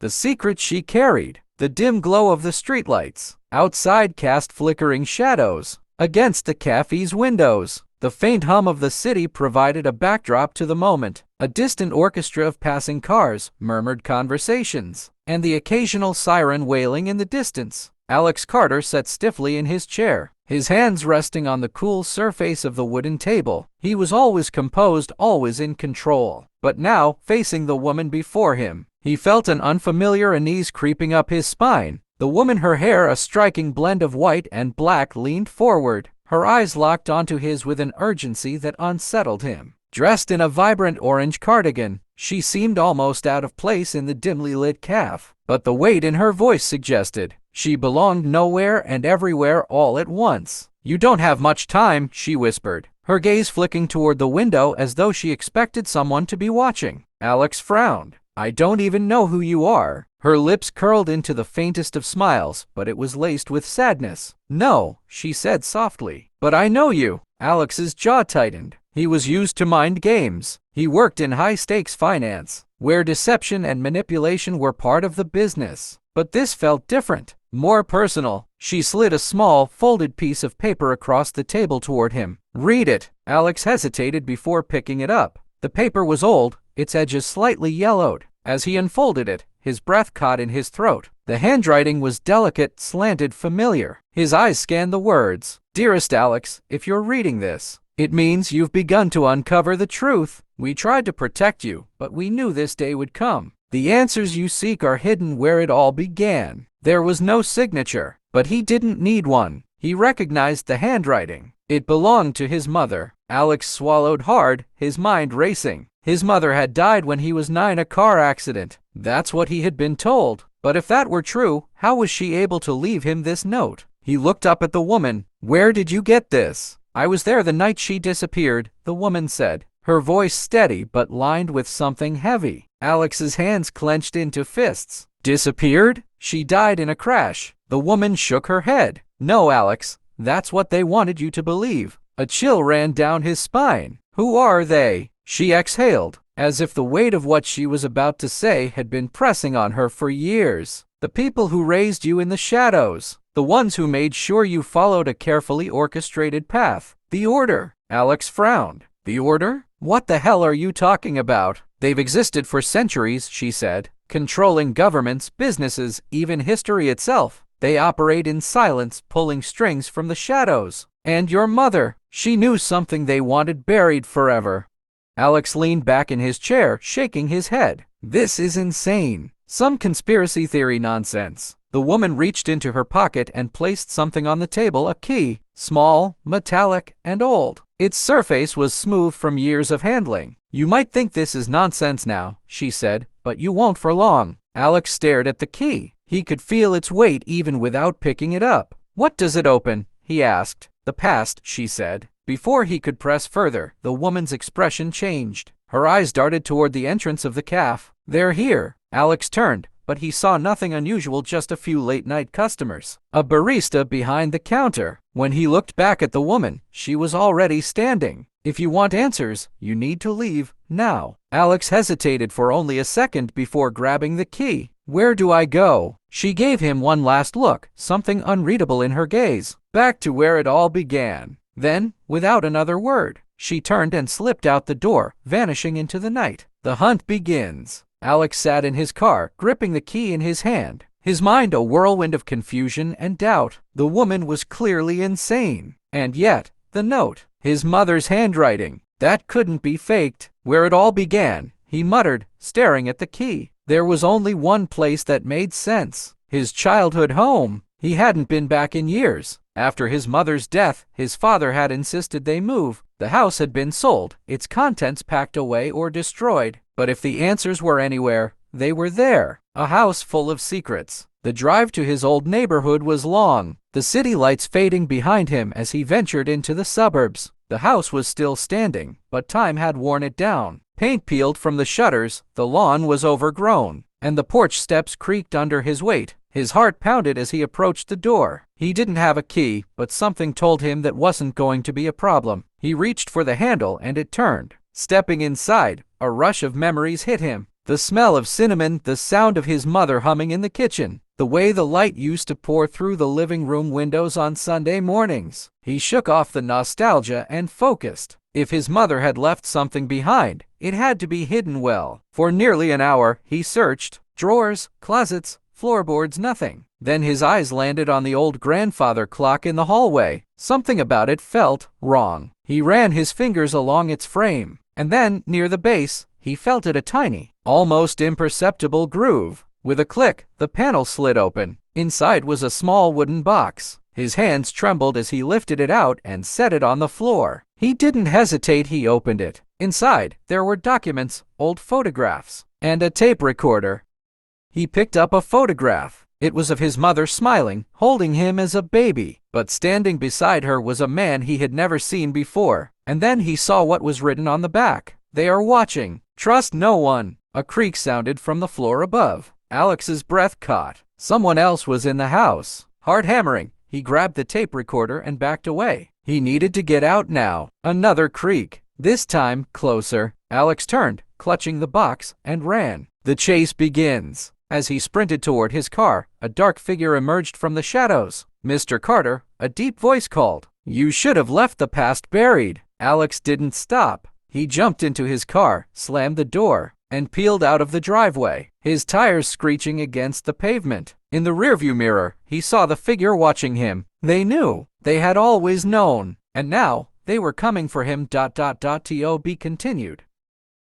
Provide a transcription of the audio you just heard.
the secret she carried, the dim glow of the streetlights. Outside cast flickering shadows against the cafe's windows. The faint hum of the city provided a backdrop to the moment. A distant orchestra of passing cars, murmured conversations, and the occasional siren wailing in the distance. Alex Carter sat stiffly in his chair, his hands resting on the cool surface of the wooden table. He was always composed, always in control. But now, facing the woman before him, he felt an unfamiliar unease creeping up his spine. The woman, her hair a striking blend of white and black, leaned forward, her eyes locked onto his with an urgency that unsettled him. Dressed in a vibrant orange cardigan, she seemed almost out of place in the dimly lit cafe, but the weight in her voice suggested she belonged nowhere and everywhere all at once. "You don't have much time," she whispered, her gaze flicking toward the window as though she expected someone to be watching. Alex frowned. "I don't even know who you are." Her lips curled into the faintest of smiles, but it was laced with sadness. "No," she said softly, "but I know you." Alex's jaw tightened. He was used to mind games. He worked in high-stakes finance, where deception and manipulation were part of the business. But this felt different, more personal. She slid a small, folded piece of paper across the table toward him. "Read it." Alex hesitated before picking it up. The paper was old, its edges slightly yellowed. As he unfolded it, his breath caught in his throat. The handwriting was delicate, slanted, familiar. His eyes scanned the words. "Dearest Alex, if you're reading this, it means you've begun to uncover the truth. We tried to protect you, but we knew this day would come. The answers you seek are hidden where it all began." There was no signature, but he didn't need one. He recognized the handwriting. It belonged to his mother. Alex swallowed hard, his mind racing. His mother had died when he was 9, a car accident. That's what he had been told. But if that were true, how was she able to leave him this note? He looked up at the woman. "Where did you get this?" "I was there the night she disappeared," the woman said, her voice steady but lined with something heavy. Alex's hands clenched into fists. "Disappeared? She died in a crash." The woman shook her head. "No, Alex, that's what they wanted you to believe." A chill ran down his spine. "Who are they?" She exhaled, as if the weight of what she was about to say had been pressing on her for years. "The people who raised you in the shadows. The ones who made sure you followed a carefully orchestrated path. The Order." Alex frowned. "The Order? What the hell are you talking about?" "They've existed for centuries," she said, "controlling governments, businesses, even history itself. They operate in silence, pulling strings from the shadows. And your mother, she knew something they wanted buried forever." Alex leaned back in his chair, shaking his head. "This is insane. Some conspiracy theory nonsense." The woman reached into her pocket and placed something on the table, a key, small, metallic, and old. Its surface was smooth from years of handling. "You might think this is nonsense now," she said, "but you won't for long." Alex stared at the key. He could feel its weight even without picking it up. "What does it open?" he asked. "The past," she said. Before he could press further, the woman's expression changed. Her eyes darted toward the entrance of the cafe. "They're here." Alex turned, but he saw nothing unusual, just a few late-night customers. A barista behind the counter. When he looked back at the woman, she was already standing. "If you want answers, you need to leave now." Alex hesitated for only a second before grabbing the key. "Where do I go?" She gave him one last look, something unreadable in her gaze. "Back to where it all began." Then, without another word, she turned and slipped out the door, vanishing into the night. The hunt begins. Alex sat in his car, gripping the key in his hand, his mind a whirlwind of confusion and doubt. The woman was clearly insane. And yet, the note, his mother's handwriting, that couldn't be faked. Where it all began, he muttered, staring at the key. There was only one place that made sense. His childhood home. He hadn't been back in years. After his mother's death, his father had insisted they move. The house had been sold, its contents packed away or destroyed. But if the answers were anywhere, they were there. A house full of secrets. The drive to his old neighborhood was long, the city lights fading behind him as he ventured into the suburbs. The house was still standing, but time had worn it down. Paint peeled from the shutters, the lawn was overgrown, and the porch steps creaked under his weight. His heart pounded as he approached the door. He didn't have a key, but something told him that wasn't going to be a problem. He reached for the handle and it turned. Stepping inside, a rush of memories hit him. The smell of cinnamon, the sound of his mother humming in the kitchen, the way the light used to pour through the living room windows on Sunday mornings. He shook off the nostalgia and focused. If his mother had left something behind, it had to be hidden well. For nearly an hour, he searched drawers, closets, floorboards, nothing. Then his eyes landed on the old grandfather clock in the hallway. Something about it felt wrong. He ran his fingers along its frame, and then, near the base, he felt it a tiny, almost imperceptible groove. With a click, the panel slid open. Inside was a small wooden box. His hands trembled as he lifted it out and set it on the floor. He didn't hesitate, he opened it. Inside, there were documents, old photographs, and a tape recorder. He picked up a photograph. It was of his mother smiling, holding him as a baby. But standing beside her was a man he had never seen before. And then he saw what was written on the back. "They are watching. Trust no one." A creak sounded from the floor above. Alex's breath caught. Someone else was in the house. Hard hammering, he grabbed the tape recorder and backed away. He needed to get out now. Another creak. This time, closer. Alex turned, clutching the box, and ran. The chase begins. As he sprinted toward his car, a dark figure emerged from the shadows. "Mr. Carter," a deep voice called. "You should have left the past buried." Alex didn't stop. He jumped into his car, slammed the door, and peeled out of the driveway, his tires screeching against the pavement. In the rearview mirror, he saw the figure watching him. They knew. They had always known. And now, they were coming for him. To be continued.